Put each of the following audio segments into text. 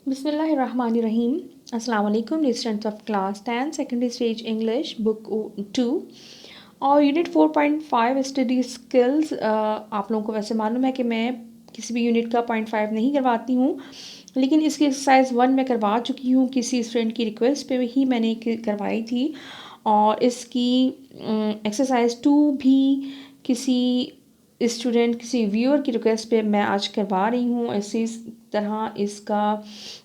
बिस्मिल्लाहिर्रहमानिर्रहीम। अस्सलाम वालेकुम students of class 10 secondary stage English book 2 और यूनिट 4.5 स्टडी स्किल्स। आप लोगों को वैसे मालूम है कि मैं किसी भी यूनिट का 0.5 नहीं करवाती हूँ, लेकिन इसकी एक्सरसाइज 1 मैं करवा चुकी हूँ। किसी स्टूडेंट की रिक्वेस्ट पे ही मैंने करवाई थी और इसकी एक्सरसाइज 2 भी किसी स्टूडेंट किसी व्यूअर की रिक्वेस्ट पे मैं आज करवा रही हूँ। इसी तरह इसका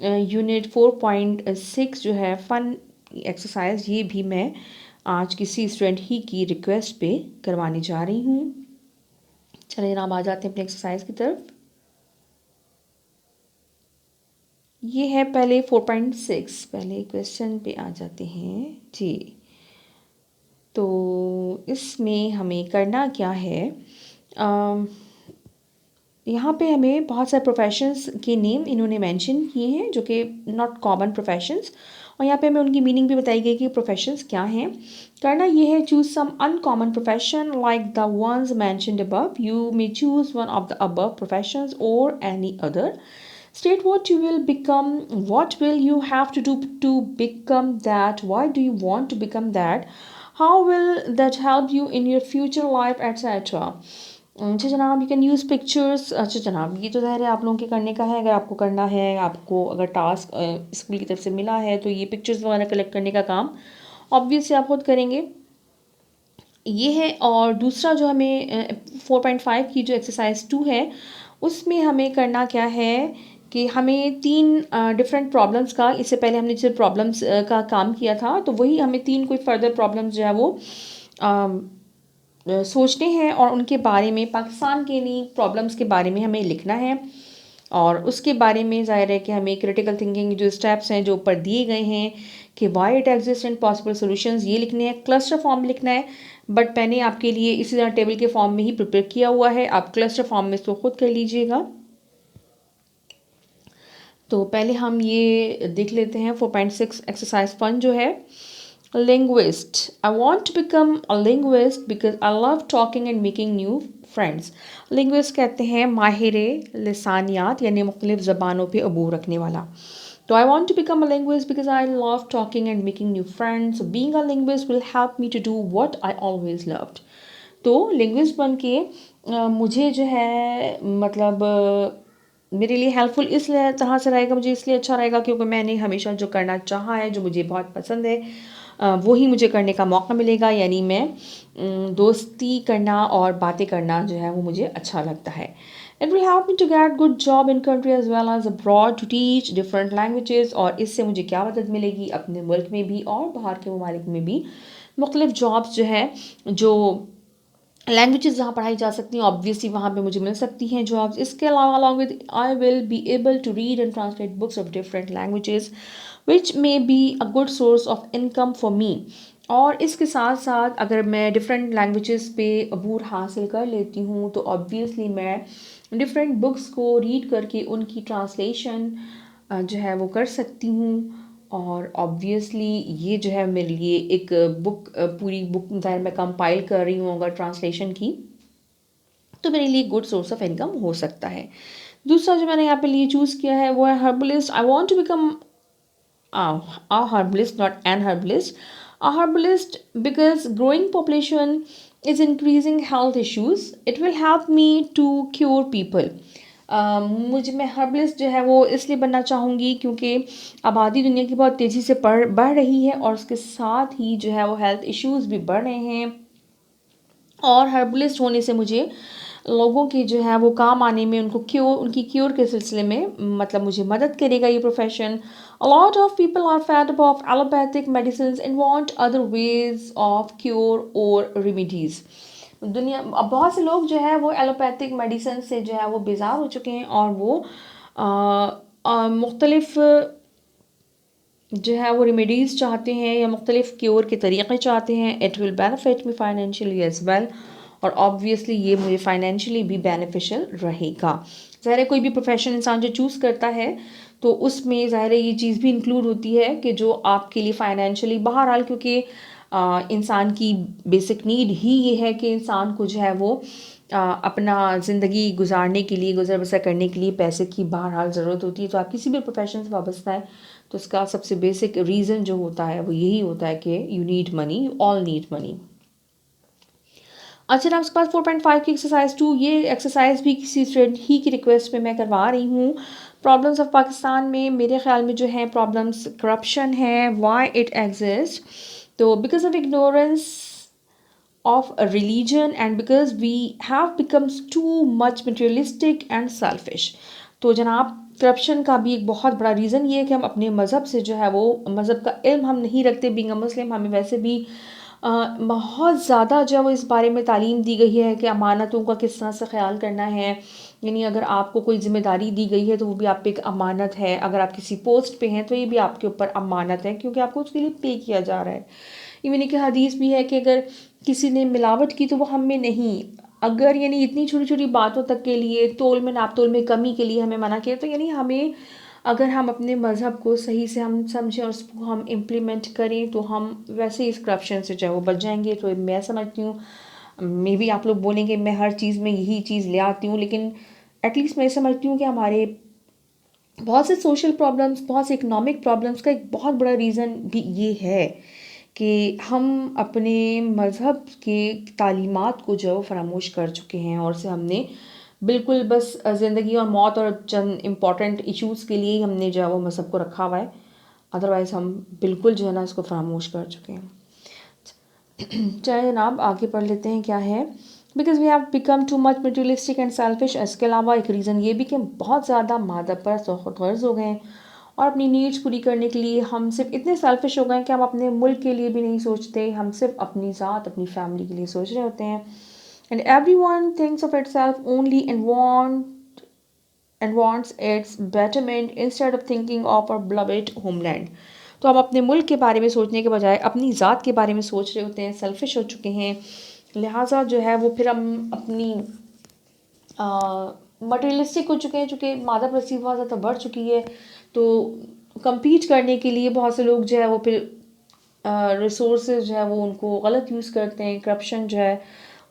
यूनिट 4.6 जो है फ़न एक्सरसाइज, ये भी मैं आज किसी स्टूडेंट ही की रिक्वेस्ट पे करवाने जा रही हूँ। चलिए जनाब आ जाते हैं अपनी एक्सरसाइज की तरफ। ये है पहले 4.6, पहले क्वेश्चन पे आ जाते हैं जी। तो इसमें हमें करना क्या है, यहाँ पे हमें बहुत सारे प्रोफेशंस के नेम इन्होंने मेंशन किए हैं जो कि नॉट कॉमन प्रोफेशंस, और यहाँ पे हमें उनकी मीनिंग भी बताई गई कि प्रोफेशंस क्या हैं। करना ये है, choose some uncommon profession like the ones mentioned above. You may choose one of the above professions और any other. State what you will become, what will you have to do to become that, why do you want to become that, how will that help you in your future life, etc. अच्छा जनाब, you can use pictures. अच्छा जनाब, ये तो ज़ाहिर है आप लोगों के करने का है। अगर आपको करना है, आपको अगर टास्क स्कूल की तरफ से मिला है तो ये पिक्चर्स वगैरह कलेक्ट करने का काम ऑब्वियसली आप खुद करेंगे, ये है। और दूसरा जो हमें 4.5 की जो एक्सरसाइज 2 है उसमें हमें करना क्या है कि हमें 3 डिफरेंट प्रॉब्लम्स का, इससे पहले हमने जो प्रॉब्लम्स का काम किया था तो वही हमें 3 कोई फर्दर प्रॉब्लम्स जो है वो सोचने हैं और उनके बारे में, पाकिस्तान के लिए प्रॉब्लम्स के बारे में हमें लिखना है। और उसके बारे में ज़ाहिर है कि हमें क्रिटिकल थिंकिंग जो स्टेप्स हैं जो ऊपर दिए गए हैं कि why it exist and possible solutions, ये लिखने हैं। क्लस्टर फॉर्म लिखना है, बट मैंने आपके लिए इसी तरह टेबल के फॉर्म में ही प्रिपेयर किया हुआ है। आप क्लस्टर फॉर्म में इसको खुद कर लीजिएगा। तो पहले हम ये देख लेते हैं 4.6 एक्सरसाइज 1 जो है, linguist. I want to become a linguist because I love talking and making new friends. Linguist कहते हैं माहिर लिसानियात, यानी मुख्तलिफ ज़बानों पे अबूर रखने वाला। तो I want to become a linguist because I love talking and making new friends. So being a linguist will help me to do what I always loved. तो linguist बन के मुझे जो है मतलब मेरे लिए हेल्पफुल इस तरह से रहेगा, मुझे इसलिए अच्छा रहेगा क्योंकि मैंने हमेशा जो करना चाहा है, जो मुझे बहुत पसंद है, वही मुझे करने का मौका मिलेगा। यानी मैं दोस्ती करना और बातें करना जो है वो मुझे अच्छा लगता है। It will help me to get good job in country as well as abroad to teach different languages. और इससे मुझे क्या मदद मिलेगी, अपने मुल्क में भी और बाहर के ममालिक में भी मुख्तलिफ जॉब्स जो है, जो लैंग्वेजेस जहाँ पढ़ाई जा सकती हैं ऑब्वियसली वहाँ पे मुझे मिल सकती हैं जॉब्स। इसके अलावा along with I will be able to read and translate books of different languages which may be a good source of income for me. और इसके साथ साथ अगर मैं डिफरेंट लैंग्वेजेस पे अबूर हासिल कर लेती हूँ तो ऑब्वियसली मैं डिफरेंट बुक्स को रीड करके उनकी ट्रांसलेशन जो है वो कर सकती हूँ। और ऑब्वियसली ये जो है मेरे लिए एक बुक, पूरी बुक ज़ाहिर मैं कंपाइल कर रही हूँ अगर ट्रांसलेशन की, तो मेरे लिए गुड सोर्स ऑफ इनकम हो सकता है। दूसरा जो मैंने यहाँ पे लिए चूज़ किया है वो है herbalist. I want to become a herbalist, not an herbalist. A herbalist because growing population is increasing health issues. It will help me to cure people. मुझे मैं हर्बलिस्ट जो है वो इसलिए बनना चाहूँगी क्योंकि आबादी दुनिया की बहुत तेज़ी से बढ़ रही है और उसके साथ ही जो है वो हेल्थ इश्यूज़ भी बढ़ रहे हैं। और हर्बलिस्ट होने से मुझे लोगों की जो है वो काम आने में, उनकी क्योर के सिलसिले में मतलब मुझे मदद करेगा ये profession. A lot of people are fed up of allopathic medicine and want other ways of cure और रेमेडीज़। दुनिया अब बहुत से लोग जो है वो एलोपैथिक मेडिसिन से जो है वो बेजार हो चुके हैं और वो मुख्तलिफ जो है वो रेमेडीज़ चाहते हैं या मुख्तलिफ क्योर के तरीक़े चाहते हैं। It will benefit me financially as well, और ऑब्वियसली ये मुझे फाइनेंशियली भी बेनिफिशियल रहेगा। ज़ाहिर है कोई भी प्रोफेशन इंसान जो चूज़ करता है तो उसमें ज़ाहिर है ये चीज़ भी इंक्लूड होती है कि जो आपके लिए फाइनेंशियली, बहरहाल क्योंकि इंसान की बेसिक नीड ही ये है कि इंसान को जो है वो अपना ज़िंदगी गुजारने के लिए, गुजर बसर करने के लिए पैसे की बहरहाल ज़रूरत होती है। तो आप किसी भी प्रोफेशन से वाबस्ता है तो उसका सबसे बेसिक रीज़न जो होता है वो यही होता है कि you need money, you all need money. अच्छा, आपके पास 4.5 की एक्सरसाइज 2, ये एक्सरसाइज भी किसी स्टूडेंट ही की रिक्वेस्ट पे मैं करवा रही हूँ। प्रॉब्लम्स ऑफ पाकिस्तान में मेरे ख्याल में जो है प्रॉब्लम्स करप्शन है, व्हाई इट एग्जिस्ट। तो because of ignorance of a religion and because we have become too much materialistic and selfish। तो जनाब करप्शन का भी एक बहुत बड़ा रीज़न ये है कि हम अपने मज़हब से जो है वो मज़हब का इल्म हम नहीं रखते। बीइंग अ मुस्लिम हमें वैसे भी बहुत ज़्यादा जो है वो इस बारे में तालीम दी गई है कि अमानतों का किस तरह से ख्याल करना है। यानी अगर आपको कोई ज़िम्मेदारी दी गई है तो वो भी आप पे एक अमानत है। अगर आप किसी पोस्ट पे हैं तो ये भी आपके ऊपर अमानत है क्योंकि आपको उसके लिए पे किया जा रहा है। इवन एक हदीस भी है कि अगर किसी ने मिलावट की तो वो हम में नहीं। अगर यानी इतनी छोटी छोटी बातों तक के लिए, तोल में नाप तोल में कमी के लिए हमें मना किया, तो यानी हमें, अगर हम अपने मज़हब को सही से हम समझें और उसको हम इम्प्लीमेंट करें तो हम वैसे इस करप्शन से चाहे वो बच जाएंगे। तो मैं समझती हूँ, मे बी आप लोग बोलेंगे मैं हर चीज़ में यही चीज़ ले आती हूँ, लेकिन एटलीस्ट मैं समझती हूँ कि हमारे बहुत से सोशल प्रॉब्लम्स, बहुत से इकोनॉमिक प्रॉब्लम्स का एक बहुत बड़ा रीज़न भी ये है कि हम अपने मज़हब के तालीमात को जो है वो फरामोश कर चुके हैं और से हमने बिल्कुल बस ज़िंदगी और मौत और चंद इम्पॉर्टेंट इश्यूज़ के लिए ही हमने जो है वो मज़हब को रखा हुआ है। अदरवाइज़ हम बिल्कुल जो है ना इसको फरामोश कर चुके हैं। चलिए जनाब आगे पढ़ लेते हैं क्या है। Because we have become too much materialistic and selfish. इसके अलावा एक रीज़न ये भी कि हम बहुत ज़्यादा मादक और गर्ज हो गए हैं और अपनी नीड्स पूरी करने के लिए हम सिर्फ इतने सेल्फिश हो गए हैं कि हम अपने मुल्क के लिए भी नहीं सोचते। हम सिर्फ अपनी ज़ात, अपनी फैमिली के लिए सोच रहे होते हैं। And every one thinks of it self only and wants its betterment instead of thinking of our beloved homeland। तो हम अपने मुल्क के बारे में सोचने के बजाय अपनी ज़ात के बारे में सोच रहे होते हैं, सेल्फिश हो चुके हैं। लिहाजा जो है वो फिर हम अपनी मटेरियलिस्टिक हो चुके हैं, चूँकि मादा प्रस्ती बहुत ज़्यादा बढ़ चुकी है। तो compete करने के लिए बहुत से लोग जो है वो फिर रिसोर्सेज जो है वो उनको गलत यूज़ करते हैं, करप्शन जो है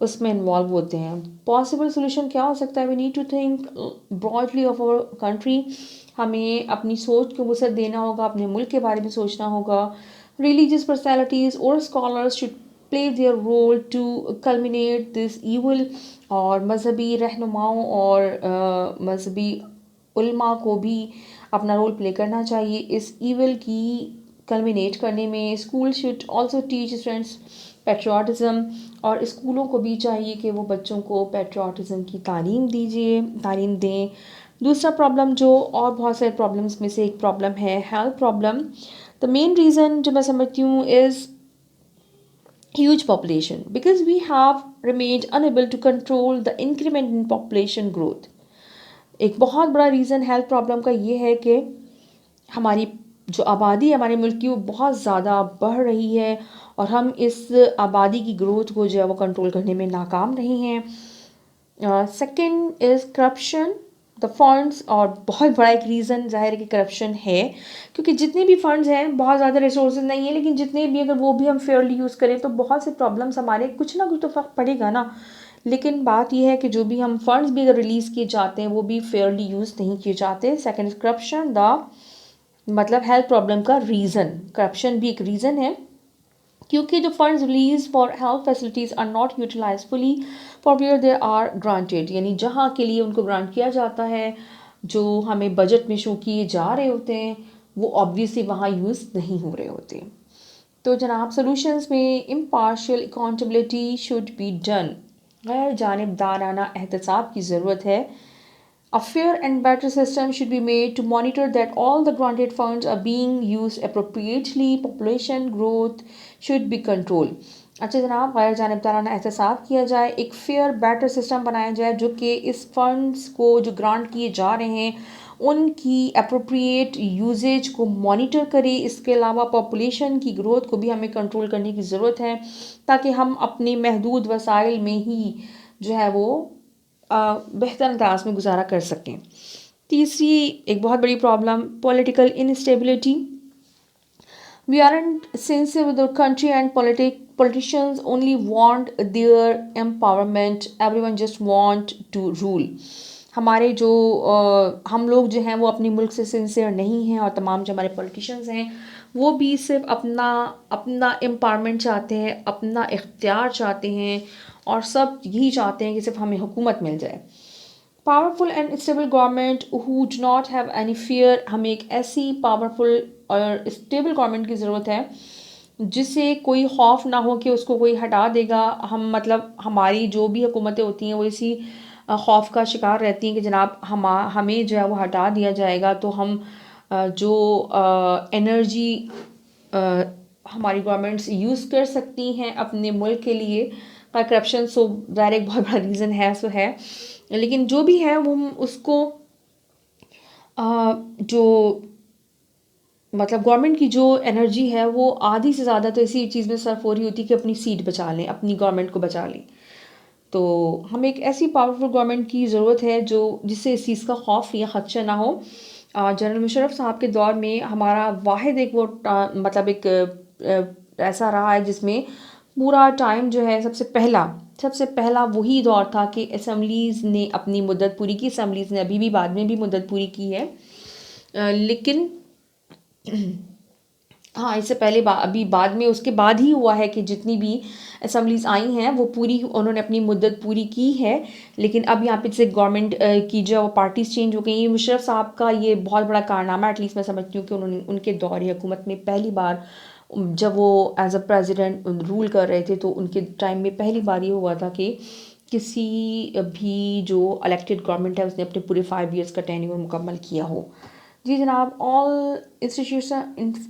उसमें इन्वॉल्व होते हैं। पॉसिबल सोल्यूशन क्या हो सकता है? We need to think broadly of our country. हमें अपनी सोच को वसअत देना होगा, अपने मुल्क के बारे में सोचना होगा। रिलीजियस पर्सनैलिटीज़ और scholars should play their role to culminate this evil. और मजहबी रहनुमाओं और मजहबी उल्मा को भी अपना रोल प्ले करना चाहिए इस ईवल की कल्मिनेट करने में। School should also teach students patriotism. और स्कूलों को भी चाहिए कि वो बच्चों को पेट्रियाटिज़म की तालीम दें। दूसरा प्रॉब्लम जो और बहुत सारे प्रॉब्लम्स में से एक प्रॉब्लम है health problem. The main reason जो मैं समझती हूँ is huge population because we have remained unable to control the increment in population growth। एक बहुत बड़ा रीज़न हेल्थ प्रॉब्लम का ये है कि हमारी जो आबादी है हमारे मुल्क की वो बहुत ज़्यादा बढ़ रही है और हम इस आबादी की ग्रोथ को जो है वो कंट्रोल करने में नाकाम रहे हैं। Second is corruption the funds. और बहुत बड़ा एक रीज़न ज़ाहिर है कि करप्शन है, क्योंकि जितने भी फंड्स हैं बहुत ज़्यादा रिसोर्सेज नहीं है, लेकिन जितने भी अगर वो भी हम फेयरली यूज़ करें तो बहुत से प्रॉब्लम्स हमारे कुछ ना कुछ तो फ़र्क पड़ेगा ना। लेकिन बात यह है कि जो भी हम फंड्स भी अगर रिलीज़ किए जाते हैं वो भी फेयरली यूज़ नहीं किए जाते। सेकेंड करप्शन द मतलब हेल्थ प्रॉब्लम का रीज़न, करप्शन भी एक रीज़न है क्योंकि जो funds release for health facilities are not utilise fully for where they are granted. यानी जहाँ के लिए उनको ग्रांट किया जाता है, जो हमें बजट में शो किए जा रहे होते हैं, वो ऑब्वियसली वहाँ यूज़ नहीं हो रहे होते। तो जनाब सॉल्यूशंस में impartial accountability should be done. गैर जानिबदाराना एहतसाब की ज़रूरत है। A fair and better system should be made to monitor that all the granted funds are being used appropriately. Population growth should be controlled। अच्छा जनाब, गैर जानिबदाराना एहतसाब किया जाए, एक फेयर बेटर सिस्टम बनाया जाए जो कि इस फंड्स को जो ग्रांट किए जा रहे हैं उनकी अप्रोप्रिएट यूजेज को मॉनिटर करे। इसके अलावा पॉपुलेशन की ग्रोथ को भी हमें कंट्रोल करने की ज़रूरत है ताकि हम अपने महदूद वसाइल में ही जो है वो बेहतर अंदाज में गुजारा कर सकें। तीसरी एक बहुत बड़ी problem political instability. We aren't sincere with our country, and politicians only want their empowerment. Everyone just want to rule. हमारे जो हम लोग जो हैं वो अपनी मुल्क से सिंसियर नहीं हैं, और तमाम जो हमारे पॉलिटिशियंस हैं वो भी सिर्फ अपना अपना एम्पावरमेंट चाहते हैं, अपना इख्तियार चाहते हैं, और सब यही चाहते हैं कि सिर्फ हमें हुकूमत मिल जाए। Powerful and stable government who do not have any fear. हमें एक ऐसी पावरफुल और स्टेबल गवर्नमेंट की ज़रूरत है जिससे कोई खौफ ना हो कि उसको कोई हटा देगा। हम मतलब हमारी जो भी हुकूमतें होती हैं वो इसी खौफ का शिकार रहती हैं कि जनाब हमें जो है वो हटा दिया जाएगा, तो हम जो एनर्जी हमारी गवर्नमेंट्स यूज़ कर सकती हैं अपने मुल्क के लिए। करप्शन सो ज़ाहिर एक बहुत बड़ा रीज़न है, सो है, लेकिन जो भी है वो हम उसको जो मतलब गवर्नमेंट की जो एनर्जी है वो आधी से ज़्यादा तो इसी चीज़ में सर्फ हो रही होती है कि अपनी सीट बचा लें, अपनी गवर्नमेंट को बचा लें। तो हमें एक ऐसी पावरफुल गवर्नमेंट की ज़रूरत है जो जिससे इस चीज़ का खौफ या ख़दशा ना हो। जनरल मुशर्रफ साहब के दौर में हमारा वाहिद एक वो मतलब एक ऐसा रहा है जिसमें पूरा टाइम जो है सबसे पहला वही दौर था कि असम्बलीज़ ने अपनी मुद्दत पूरी की। असम्बलीज़ ने अभी भी बाद में भी मुद्दत पूरी की है, लेकिन हाँ, इससे पहले अभी बाद में उसके बाद ही हुआ है कि जितनी भी असम्बलीज आई हैं वो पूरी उन्होंने अपनी मुद्दत पूरी की है। लेकिन अब यहाँ पे जैसे गवर्नमेंट की जो पार्टीज चेंज हो गई। मुशर्रफ साहब का ये बहुत बड़ा कारनामा है, एटलीस्ट मैं समझती हूँ कि उन्होंने उनके दौर हुकूमत में पहली बार जब वो एज अ प्रेसिडेंट रूल कर रहे थे तो उनके टाइम में पहली बार ये हुआ था कि किसी भी जो इलेक्टेड गवर्नमेंट है उसने अपने पूरे 5 ईयर्स का टेन्योर मुकम्मल किया हो। जी जनाब, ऑल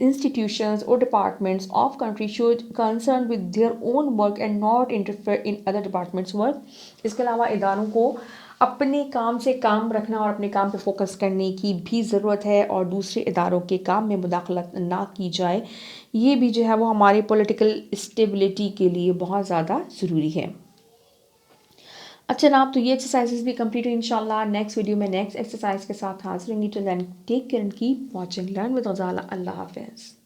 इंस्टीट्यूशंस और departments of country should concern with their own work and not interfere in other departments work. इसके अलावा इदारों को अपने काम से काम रखना और अपने काम पे फोकस करने की भी ज़रूरत है, और दूसरे इदारों के काम में मुदाखलत ना की जाए। ये भी जो है वो हमारी पॉलिटिकल स्टेबिलिटी के लिए बहुत ज़्यादा ज़रूरी है। अच्छा जनाब, तो ये एक्सरसाइजेस भी कंप्लीट हुई। इंशाल्लाह नेक्स्ट वीडियो में नेक्स्ट एक्सरसाइज के साथ हाजिर होंगी। Till then take care and keep watching learn with Ghazala. अल्लाह हाफिज़।